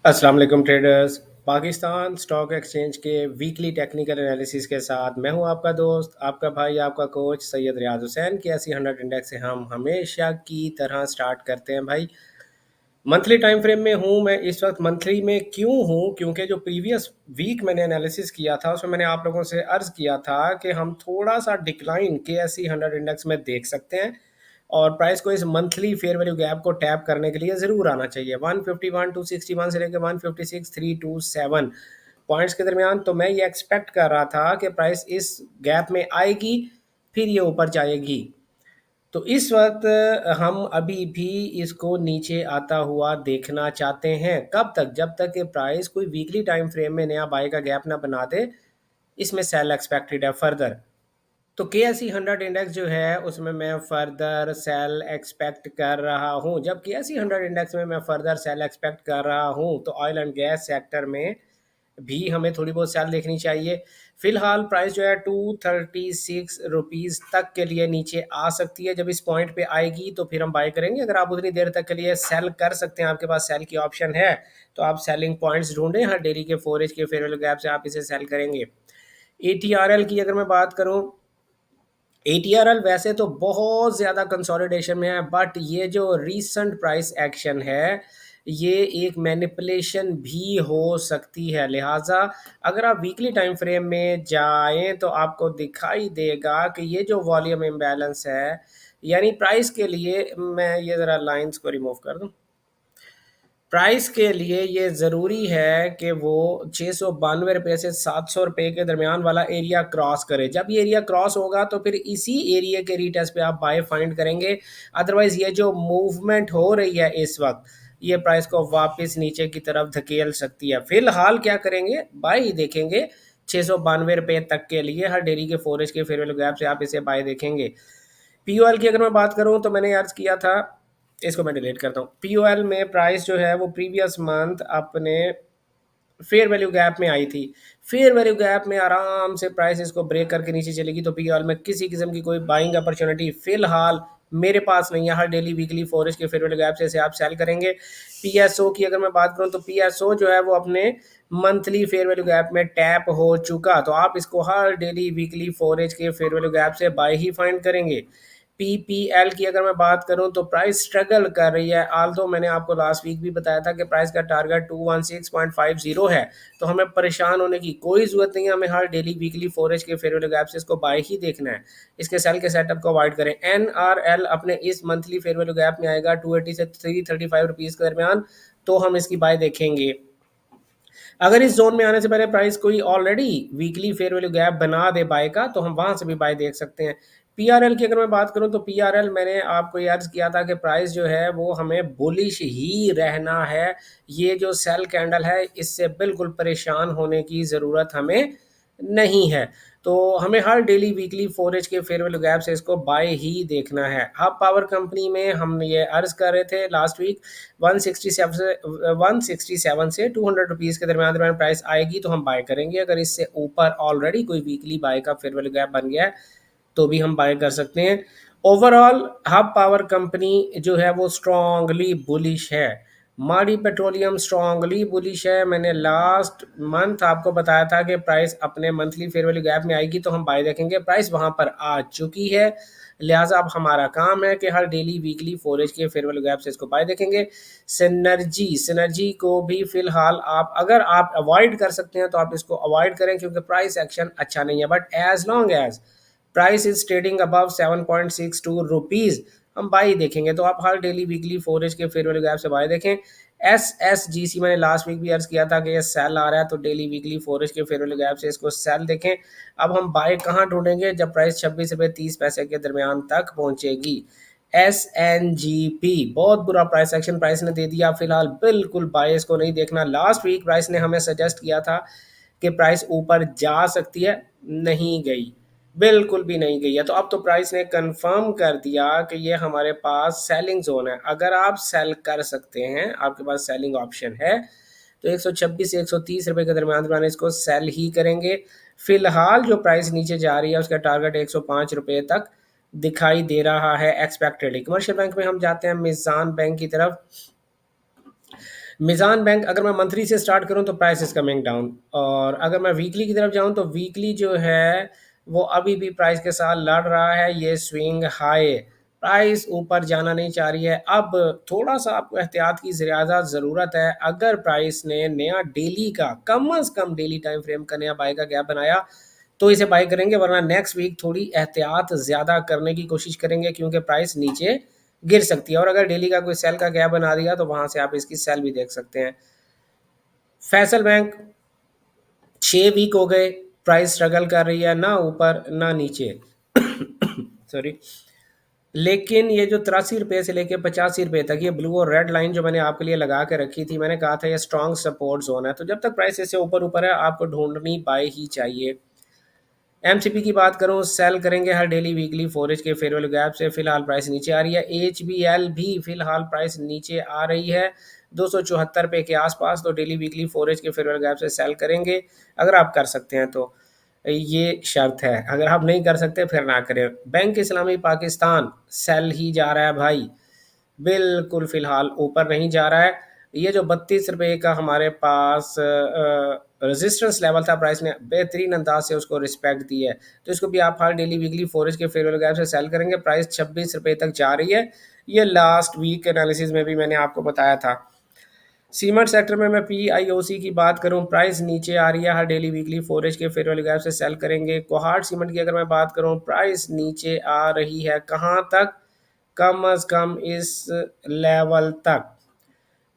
अस्सलाम वालेकुम traders. Pakistan stock exchange के वीकली टेक्निकल एनालिसिस के साथ मैं हूं आपका दोस्त, आपका भाई, आपका कोच सैयद रियाज हुसैन के 80 100 इंडेक्स से हम हमेशा की तरह स्टार्ट करते हैं भाई। मंथली टाइम फ्रेम में हूं मैं इस वक्त। मंथली में क्यों हूं? क्योंकि जो प्रीवियस वीक मैंने एनालिसिस किया था उसमें मैंने आप लोगों से अर्ज किया था कि हम थोड़ा सा डिक्लाइन के 80 100 इंडेक्स में देख सकते हैं और प्राइस को इस मंथली फेयर वैल्यू गैप को टैप करने के लिए ज़रूर आना चाहिए 151 261 से लेकर 156 327 पॉइंट्स के दरमियान। तो मैं ये एक्सपेक्ट कर रहा था कि प्राइस इस गैप में आएगी, फिर ये ऊपर जाएगी। तो इस वक्त हम अभी भी इसको नीचे आता हुआ देखना चाहते हैं। कब तक? जब तक कि प्राइस कोई वीकली टाइम फ्रेम में नया बाय का गैप ना बना दे, इसमें सेल एक्सपेक्टेड है फर्दर। तो के एस सी 100 इंडेक्स जो है उसमें मैं फर्दर सेल एक्सपेक्ट कर रहा हूं। जब के एस सी 100 इंडेक्स में मैं फर्दर सेल एक्सपेक्ट कर रहा हूं तो ऑयल एंड गैस सेक्टर में भी हमें थोड़ी बहुत सेल देखनी चाहिए। फिलहाल प्राइस जो है 236 रुपीज़ तक के लिए नीचे आ सकती है। जब इस पॉइंट पे आएगी तो फिर हम बाय करेंगे। अगर आप उतनी देर तक के लिए सेल कर सकते हैं, आपके पास सेल की ऑप्शन है, तो आप सेलिंग पॉइंट्स ढूंढें। हर डेली के 4 एज के फेयर वैल्यू गैप से आप इसे सेल करेंगे। ए टी आर एल की अगर मैं बात करूं, एटीआरएल वैसे तो बहुत ज़्यादा कंसोलिडेशन में है, बट ये जो रीसेंट प्राइस एक्शन है ये एक मैनिपुलेशन भी हो सकती है। लिहाजा अगर आप वीकली टाइम फ्रेम में जाएं तो आपको दिखाई देगा कि ये जो वॉल्यूम इम्बैलेंस है, यानी प्राइस के लिए, मैं ये ज़रा लाइंस को रिमूव कर दूं। प्राइस के लिए ये ज़रूरी है कि वो 692 रुपये से 700 रुपये के दरमियान वाला एरिया क्रॉस करे। जब ये एरिया क्रॉस होगा तो फिर इसी एरिया के रीटेस्ट पे आप बाय फाइंड करेंगे। अदरवाइज ये जो मूवमेंट हो रही है इस वक्त, ये प्राइस को वापस नीचे की तरफ धकेल सकती है। फिलहाल क्या करेंगे? बाय देखेंगे 692 रुपये तक के लिए। हर डेली के 4 एज के फेयर वैल्यू गैप से आप इसे बाय देखेंगे। पीओएल की अगर मैं बात करूं तो मैंने अर्ज किया था, इसको मैं डिलीट करता हूँ। पीओएल में प्राइस जो है वो प्रीवियस मंथ अपने फेयर वैल्यू गैप में आई थी। फेयर वैल्यू गैप में आराम से प्राइस इसको ब्रेक करके नीचे चलेगी, तो पीओएल में किसी किस्म की कोई बाइंग अपॉर्चुनिटी फिलहाल मेरे पास नहीं है। हर डेली वीकली फॉरेस्ट के फेयर वैल्यू गैप से आप सेल करेंगे। पीएसओ की अगर मैं बात करूं तो पीएसओ जो है वो अपने मंथली फेयर वैल्यू गैप में टैप हो चुका, तो आप इसको हर डेली वीकली फॉरेज के फेयर वैल्यू गैप से बाय ही फाइंड करेंगे। पीपीएल की अगर मैं बात करूं तो प्राइस स्ट्रगल कर रही है। आल्दो मैंने आपको लास्ट वीक भी बताया था कि प्राइस का टारगेट 216.50 है, तो हमें परेशान होने की कोई ज़रूरत नहीं है। हमें हर डेली वीकली फोरेज के फेयर वैल्यू गैप से इसको बाय ही देखना है। इसके सेल के सेटअप को अवॉइड करें। एनआरएल अपने इस मंथली फेयर वैल्यू गैप में आएगा 280 से 335 रुपीज़ के दरमियान, तो हम इसकी बाय देखेंगे। अगर इस जोन में आने से पहले प्राइस कोई already weekly fair value gap बना दे बाय का, तो हम वहां से भी बाय देख सकते हैं। पीआरएल की अगर मैं बात करूं तो पीआरएल मैंने आपको ये अर्ज किया था कि प्राइस जो है वो हमें बुलिश ही रहना है। ये जो सेल कैंडल है इससे बिल्कुल परेशान होने की ज़रूरत हमें नहीं है। तो हमें हर डेली वीकली फोरेज के फेयर वैल्यू गैप से इसको बाय ही देखना है। हब पावर कंपनी में हम ये अर्ज कर रहे थे लास्ट वीक 167 से 200 रुपीज़ के दरमियान दरमियान प्राइस आएगी तो हम बाय करेंगे। अगर इससे ऊपर ऑलरेडी कोई वीकली बाय का फेयर वैल्यू गैप बन गया है तो भी हम बाय कर सकते हैं। ओवरऑल हब पावर कंपनी जो है वो स्ट्रांगली बुलिश है। माड़ी पेट्रोलियम स्ट्रांगली बुलिश है। मैंने लास्ट मंथ आपको बताया था कि प्राइस अपने मंथली फेयर वैल्यू गैप में आएगी तो हम बाय देखेंगे। प्राइस वहां पर आ चुकी है, लिहाजा अब हमारा काम है कि हर डेली वीकली फोरेज के फेयर वैल्यू गैप से इसको बाय देखेंगे। सिनर्जी को भी फिलहाल आप, अगर आप अवॉइड कर सकते हैं तो आप इसको अवॉइड करें, क्योंकि प्राइस एक्शन अच्छा नहीं है। But as long as price is trading above 7.62 rupees, हम बाई देखेंगे। तो आप हर डेली वीकली फोरेज के फेयर वैल्यू गैप से बाय देखें। एसएसजीसी मैंने लास्ट वीक भी अर्ज किया था कि ये सेल आ रहा है, तो डेली वीकली फोरेज के फेयर वैल्यू गैप से इसको सेल देखें। अब हम बाय कहाँ ढूंढेंगे? जब प्राइस 26 रुपये 30 पैसे के दरमियान तक पहुंचेगी। एस एन जी पी बहुत बुरा प्राइस एक्शन प्राइस ने दे दिया। फिलहाल बिल्कुल बायस को नहीं देखना। लास्ट वीक प्राइस ने हमें सजेस्ट किया था कि प्राइस ऊपर जा सकती है, नहीं गई, बिल्कुल भी नहीं गई है। तो अब तो प्राइस ने कंफर्म कर दिया कि ये हमारे पास सेलिंग जोन है। अगर आप सेल कर सकते हैं, आपके पास सेलिंग ऑप्शन है, तो 126 से 130 रुपये के दरमियान दरमियान इसको सेल ही करेंगे। फिलहाल जो प्राइस नीचे जा रही है उसका टारगेट 105 रुपये तक दिखाई दे रहा है एक्सपेक्टेडली। कमर्शियल बैंक में हम जाते हैं, मिज़ान बैंक की तरफ। मिज़ान बैंक अगर मैं मंथली से स्टार्ट करूँ तो प्राइस इज़ कमिंग डाउन, और अगर मैं वीकली की तरफ जाऊँ तो वीकली जो है वो अभी भी प्राइस के साथ लड़ रहा है, ये स्विंग हाई। प्राइस ऊपर जाना नहीं चाह रही है। अब थोड़ा-सा आपको एहतियात की ज़्यादा ज़रूरत है। अगर प्राइस ने नया डेली का कम से कम डेली टाइम फ्रेम का नया बाय का गैप बनाया तो इसे बाय करेंगे, वरना नेक्स्ट वीक थोड़ी एहतियात ज़्यादा करने की कोशिश करेंगे क्योंकि प्राइस नीचे गिर सकती है। और अगर डेली का कोई सेल का गैप बना दिया तो वहाँ से आप इसकी सेल भी देख सकते हैं। फैसल बैंक 6 वीक हो गए, प्राइस स्ट्रगल कर रही है, ना ऊपर ना नीचे। सॉरी। लेकिन ये जो 83 रुपये से लेके 85 रुपये तक ये ब्लू और रेड लाइन जो मैंने आपके लिए लगा के रखी थी, मैंने कहा था ये स्ट्रॉन्ग सपोर्ट जोन है। तो जब तक प्राइस इससे ऊपर ऊपर है आपको ढूंढनी बाय ही चाहिए। एमसीपी की बात करूं, सेल करेंगे हर डेली वीकली फोरेज के फेयर वैल्यू गैप से। फिलहाल प्राइस नीचे आ रही है। एचबीएल भी फिलहाल प्राइस नीचे आ रही है 274 रुपये के आसपास। तो डेली वीकली फोरेज के फेयर वैल्यू गैप से सेल करेंगे अगर आप कर सकते हैं तो। ये शर्त है, अगर आप नहीं कर सकते फिर ना करें। बैंक इस्लामी पाकिस्तान सेल ही जा रहा है भाई, बिल्कुल फ़िलहाल ऊपर नहीं जा रहा है। ये जो 32 रुपये का हमारे पास रेजिस्टेंस लेवल था, प्राइस ने बेहतरीन अंदाज से उसको रिस्पेक्ट दी है। तो इसको भी आप हर डेली वीकली फोरेज के फेयर वैल्यू गैप से सेल करेंगे। प्राइस 26 रुपये तक जा रही है। ये लास्ट वीक एनालिसिस में भी मैंने आपको बताया था। सीमेंट सेक्टर में मैं पीआईओसी की बात करूं, प्राइस नीचे आ रही है। हर डेली वीकली फोरेज के फेयर वैल्यू गैप से सेल करेंगे। कोहार्ट सीमेंट की अगर मैं बात करूं, प्राइस नीचे आ रही है कहां तक, कम अज कम इस लेवल तक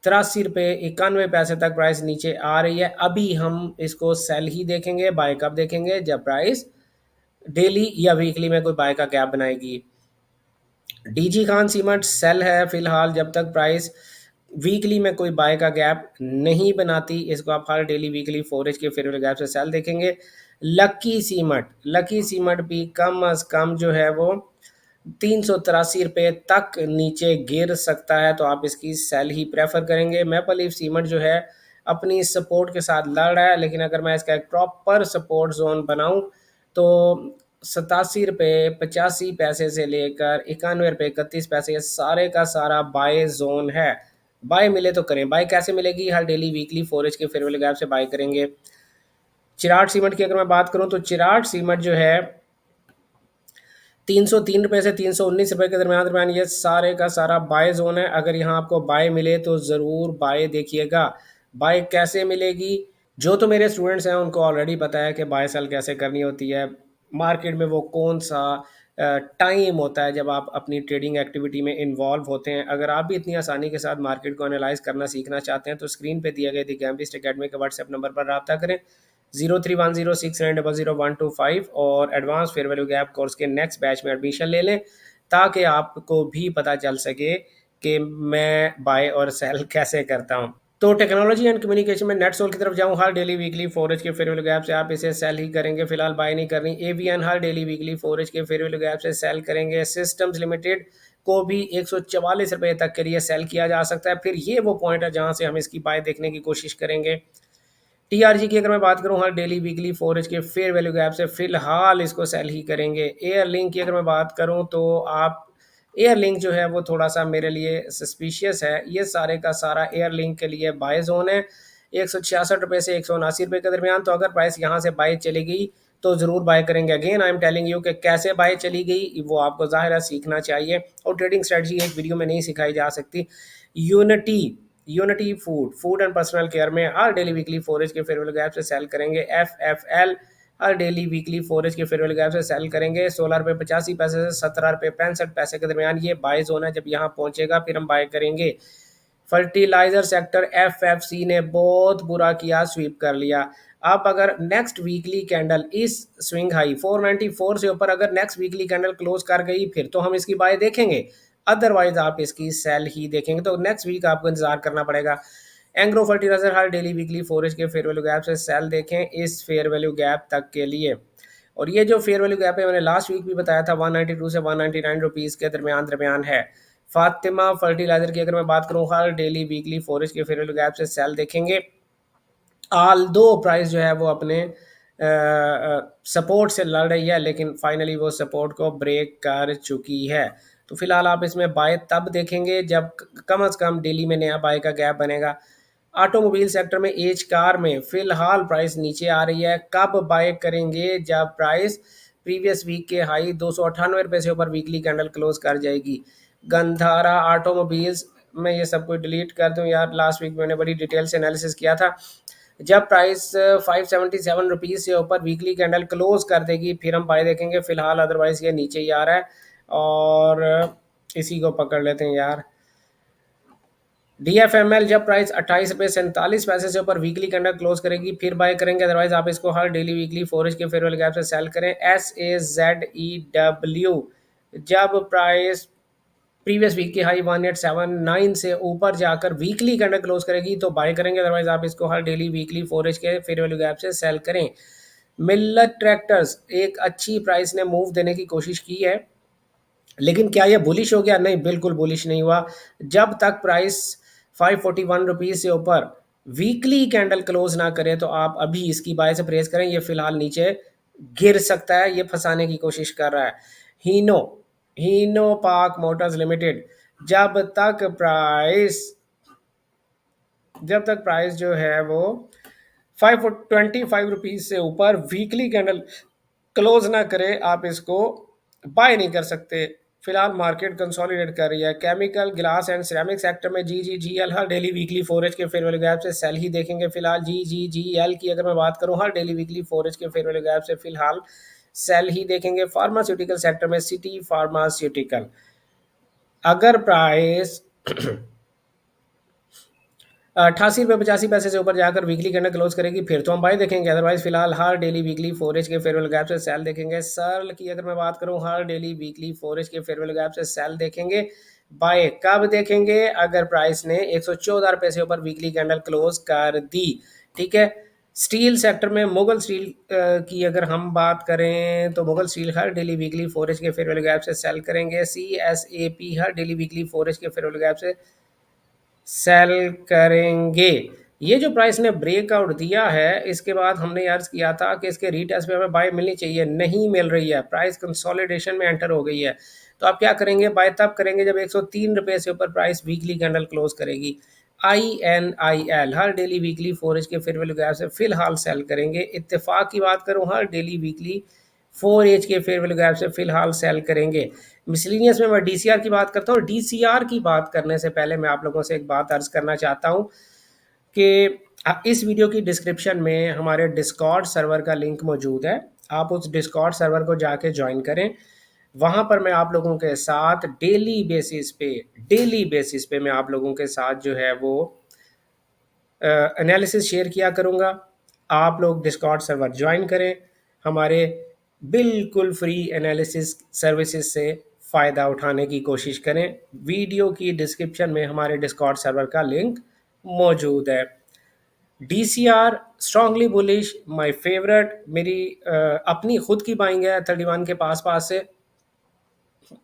83 रुपये 91 पैसे तक प्राइस नीचे आ रही है। अभी हम इसको सेल ही देखेंगे, बाय कब देखेंगे, जब प्राइस डेली या वीकली में कोई बाय का गैप बनाएगी। डीजी खान सीमेंट सेल है फिलहाल जब तक प्राइस वीकली में कोई बाय का गैप नहीं बनाती। इसको आप हर डेली वीकली फोरेज के फेयर वैल्यू गैप से सेल देखेंगे। लकी सीमेंट भी कम अज कम जो है वो 383 रुपये तक नीचे गिर सकता है, तो आप इसकी सेल ही प्रेफर करेंगे। मैपल लीफ सीमेंट जो है अपनी सपोर्ट के साथ लड़ रहा है, लेकिन अगर मैं इसका एक प्रॉपर सपोर्ट जोन बनाऊं तो 87 रुपये 85 पैसे से लेकर 91 रुपये 31 पैसे, ये सारे का सारा बाय जोन है। बाय मिले तो करें। बाय कैसे मिलेगी, हर डेली वीकली फोरेज के फेयर वैल्यू गैप से बाय करेंगे। चिराट सीमेंट की अगर मैं बात करूं तो चिराट सीमेंट जो है 303 रुपये से 319 रुपये के दरमियान दरमियान ये सारे का सारा बाय जोन है। अगर यहाँ आपको बाय मिले तो ज़रूर बाय देखिएगा। बाय कैसे मिलेगी, जो तो मेरे स्टूडेंट्स हैं उनको ऑलरेडी पता है कि बाय सेल कैसे करनी होती है। मार्केट में वो कौन सा टाइम होता है जब आप अपनी ट्रेडिंग एक्टिविटी में इन्वॉल्व होते हैं। अगर आप भी इतनी आसानी के साथ मार्केट को एनालाइज करना सीखना चाहते हैं तो स्क्रीन पे दिए गए दी गैम्बिस्ट अकेडमी के व्हाट्सएप नंबर पर रब्ता करें 031069000125 और advance fair value gap course के नेक्स्ट बैच में एडमिशन ले लें, ताकि आपको भी पता चल सके कि मैं बाय और सेल कैसे करता हूँ। तो टेक्नोलॉजी एंड कम्युनिकेशन में नेटसोल की तरफ जाऊँ, हर डेली वीकली फोरेज के फेयर वैल्यू गैप से आप इसे सेल ही करेंगे, फिलहाल बाय नहीं करनी। एवीएन हर डेली वीकली फोरेज के फेयर वैल्यू गैप से सेल करेंगे। सिस्टम्स लिमिटेड को भी 144 रुपये तक के लिए सेल किया जा सकता है। फिर ये वो पॉइंट है जहाँ से हम इसकी बाय देखने की कोशिश करेंगे। टीआरजी की अगर मैं बात करूँ, हर डेली वीकली फोरेज के फेयर वैल्यू गैप से फिलहाल इसको सेल ही करेंगे। एयर लिंक की अगर मैं बात करूँ तो आप एयर लिंक जो है वो थोड़ा सा मेरे लिए सस्पिशियस है। ये सारे का सारा एयर लिंक के लिए बाय जोन है 166 रुपये से 179 रुपये के दरमियान। तो अगर प्राइस यहाँ से बाय चली गई तो ज़रूर बाय करेंगे। Again I am telling you कि कैसे बाय चली गई वो आपको ज़ाहिर है सीखना चाहिए, और ट्रेडिंग स्ट्रेटजी एक वीडियो में नहीं सिखाई जा सकती। Unity unity food and personal care में हर डेली वीकली फोरेज के फेयर वैल्यू गैप से सेल करेंगे। एफएफएल हर डेली वीकली फोरेज के फेयर वैल्यू गैप से सेल करेंगे 16 रुपये 85 पैसे से 17 रुपये 65 पैसे के दरमियान। ये बाय जोन है, जब यहाँ पहुंचेगा फिर हम बाय करेंगे। फर्टिलाइजर सेक्टर एफएफसी ने बहुत बुरा किया, स्वीप कर लिया। अब अगर नेक्स्ट वीकली कैंडल इस स्विंग हाई 494 से ऊपर अगर नेक्स्ट वीकली कैंडल क्लोज कर गई फिर तो हम इसकी बाय देखेंगे, अदरवाइज आप इसकी सेल ही देखेंगे। तो नेक्स्ट वीक आपको इंतजार करना पड़ेगा। एंग्रो फर्टिलाइजर हर डेली वीकली फोरेज के फेयर वैल्यू गैप से सेल देखें इस फेयर वैल्यू गैप तक के लिए। और ये जो फेयर वैल्यू गैप है मैंने लास्ट वीक भी बताया था 192 से 199 रुपीज़ के दरमियान दरमियान है। फातिमा फर्टिलाइजर की अगर मैं बात करूँ, हर डेली वीकली फोरेज के फेयर वैल्यू गैप से सेल देखेंगे। आल दो प्राइस जो है वो अपने सपोर्ट से लड़ रही है, लेकिन फाइनली वो सपोर्ट को ब्रेक कर चुकी है। तो फिलहाल आप इसमें बाय तब देखेंगे जब कम से कम डेली में नया बाय का गैप बनेगा। ऑटोमोबाइल सेक्टर में एज कार में फिलहाल प्राइस नीचे आ रही है। कब बाय करेंगे? जब प्राइस प्रीवियस वीक के हाई 298 रुपये से ऊपर वीकली कैंडल क्लोज कर जाएगी। गंधारा ऑटोमोबाइल्स, मैं ये सब कुछ डिलीट कर दूं यार, लास्ट वीक मैंने बड़ी डिटेल से एनालिसिस किया था। जब प्राइस 577 रुपीज़ से ऊपर वीकली कैंडल क्लोज कर देगी फिर हम बाय देखेंगे, फिलहाल अदरवाइज ये नीचे ही आ रहा है। और इसी को पकड़ लेते हैं यार। DFML जब प्राइस 28 रुपये 47 पैसे से ऊपर वीकली कैंडल क्लोज करेगी फिर बाय करेंगे, अदरवाइज आप इसको हर डेली वीकली फोरेज के फेयरवेल गैप से सेल करें। SAZEW जब प्राइस प्रीवियस वीक की हाई 1879 से ऊपर जाकर वीकली कैंडल क्लोज करेगी तो बाय करेंगे, अदरवाइज आप इसको हर डेली वीकली फोरेज के फेयर वैल्यू गैप से सेल करें। मिल्लत ट्रैक्टर्स एक अच्छी प्राइस ने मूव देने की कोशिश की है, लेकिन क्या ये बुलिश हो गया? नहीं, बिल्कुल बुलिश नहीं हुआ। जब तक प्राइस 541 रुपीज़ से ऊपर वीकली कैंडल क्लोज ना करे तो आप अभी इसकी बाय से प्रेस करें। ये फिलहाल नीचे गिर सकता है, ये फंसाने की कोशिश कर रहा है। हीनो हीनो पाक मोटर्स लिमिटेड जब तक प्राइस जो है वो 525 रुपीज़ से ऊपर वीकली कैंडल क्लोज ना करे आप इसको बाय नहीं कर सकते। फिलहाल मार्केट कंसोलिडेट कर रही है। Chemical, glass and ceramic sector में GGGL हर डेली वीकली फोरेज के फेयर वैल्यू गैप से सेल ही देखेंगे। फिलहाल GGGL की अगर मैं बात करूं, हर डेली वीकली फोरेज के फेयर वैल्यू गैप से फिलहाल सेल ही देखेंगे। फार्मास्यूटिकल सेक्टर में सिटी फार्मास्यूटिकल अगर प्राइस 88 रुपये 85 पैसे से ऊपर जाकर वीकली कैंडल क्लोज करेगी फिर तो हम बाय देखेंगे, अदरवाइज फिलहाल हर डेली वीकली फोरेज के फेयरवेल गैप से सेल देखेंगे। सर्ल की अगर मैं बात करूं, हर डेली वीकली फोरेज के फेयरवेल गैप से सेल देखेंगे। बाय कब देखेंगे? अगर प्राइस ने 114 रुपये से ऊपर वीकली कैंडल क्लोज कर दी। ठीक है। स्टील सेक्टर में मुगल स्टील की अगर हम बात करें तो मुगल स्टील हर डेली वीकली फोरेज के फेयरवेल गैप से सेल करेंगे। CSAP हर डेली वीकली फोरेज के फेयरवेल गैप से सेल करेंगे। ये जो प्राइस ने ब्रेकआउट दिया है इसके बाद हमने अर्ज किया था कि इसके रीटेस्ट पे हमें बाय मिलनी चाहिए, नहीं मिल रही है। प्राइस कंसोलिडेशन में एंटर हो गई है। तो आप क्या करेंगे? बाय तब करेंगे जब 103 रुपये से ऊपर प्राइस वीकली कैंडल क्लोज करेगी। INIL हर डेली वीकली फोरेज के फेयर वैल्यू गैप से फिलहाल सेल करेंगे। इत्तेफाक की बात करूं, हर डेली वीकली 4H के फेयर वैल्यू गैप से फिलहाल सेल करेंगे। मिसलिनियस में मैं DCR की बात करता हूँ। DCR की बात करने से पहले मैं आप लोगों से एक बात अर्ज करना चाहता हूँ कि इस वीडियो की डिस्क्रिप्शन में हमारे डिस्कॉर्ड सर्वर का लिंक मौजूद है। आप उस डिस्कॉर्ड सर्वर को जाके ज्वाइन करें। वहाँ पर मैं आप लोगों के साथ डेली बेसिस पे मैं आप लोगों के साथ जो है वो एनालिसिस शेयर किया करूँगा। आप लोग डिस्कॉर्ड सर्वर ज्वाइन करें, हमारे बिल्कुल फ्री एनालिसिस सर्विसेज से फ़ायदा उठाने की कोशिश करें। वीडियो की डिस्क्रिप्शन में हमारे डिस्कॉर्ड सर्वर का लिंक मौजूद है। DCR strongly bullish, my favourite, मेरी अपनी खुद की बाइंग है 31 के पास पास से।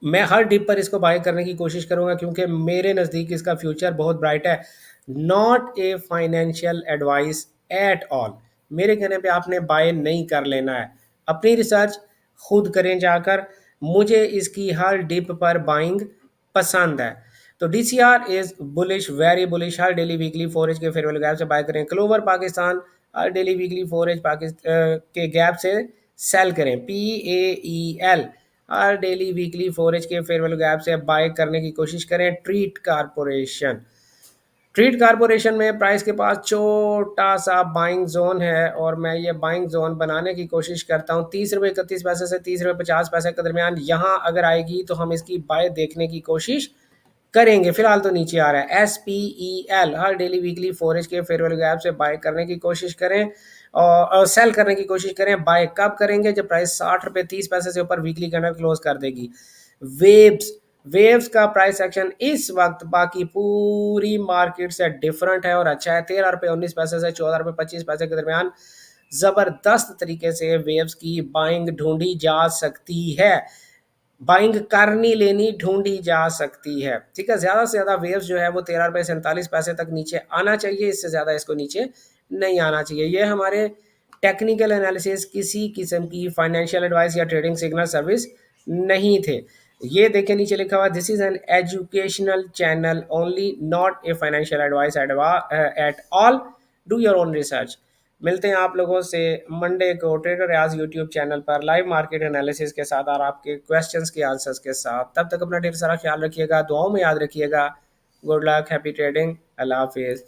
मैं हर डिप पर इसको बाय करने की कोशिश करूंगा क्योंकि मेरे नज़दीक इसका फ्यूचर बहुत ब्राइट है। Not a financial advice at all. मेरे कहने पे आपने बाय नहीं कर लेना है, अपनी रिसर्च खुद करें जाकर। मुझे इसकी हर डिप पर बाइंग पसंद है। तो DCR is bullish, very bullish. Her daily weekly फोरेज के फेयर वैल्यू गैप से बाय करें। क्लोवर पाकिस्तान हर डेली वीकली फोरेज के गैप से सेल करें। PAEL हर डेली वीकली फोरेज के फेयर वैल्यू गैप से बाय करने की कोशिश करें। ट्रीट कारपोरेशन में प्राइस के पास छोटा सा बाइंग जोन है और मैं ये बाइंग जोन बनाने की कोशिश करता हूँ 30 रुपये 31 पैसे से 30 रुपये 50 पैसे के दरमियान। यहाँ अगर आएगी तो हम इसकी बाय देखने की कोशिश करेंगे। फिलहाल तो नीचे आ रहा है। SPEL हर डेली वीकली फोरेज के फेयर वैल्यू गैप से बाय करने की कोशिश करें और सेल करने की कोशिश करें। बाय कब करेंगे? जब प्राइस 60 रुपये 30 पैसे से ऊपर वीकली कैंडल क्लोज कर देगी। वेव्स का प्राइस एक्शन इस वक्त बाकी पूरी मार्केट से डिफरेंट है और अच्छा है। 13 रुपये 19 पैसे से 14 रुपये 25 पैसे के दरमियान जबरदस्त तरीके से वेव्स की बाइंग ढूंढी जा सकती है, बाइंग करनी लेनी ढूंढी जा सकती है। ठीक है। ज़्यादा से ज़्यादा वेव्स जो है वो 13 रुपये 47 पैसे तक नीचे आना चाहिए, इससे ज़्यादा इसको नीचे नहीं आना चाहिए। ये हमारे टेक्निकल एनालिसिस किसी किस्म की फाइनेंशियल एडवाइस या ट्रेडिंग सिग्नल सर्विस नहीं थे। ये देखिए नीचे लिखा हुआ, this is an educational channel only, not a financial advice at all, do your own research. मिलते हैं आप लोगों से मंडे को ट्रेडर आज यूट्यूब चैनल पर लाइव मार्केट एनालिसिस के साथ और आपके क्वेश्चंस के आंसर्स के साथ। तब तक अपना ढेर सारा ख्याल रखिएगा, दुआओं में याद रखिएगा। गुड लक, हैप्पी ट्रेडिंग, अल्लाह हाफिज़।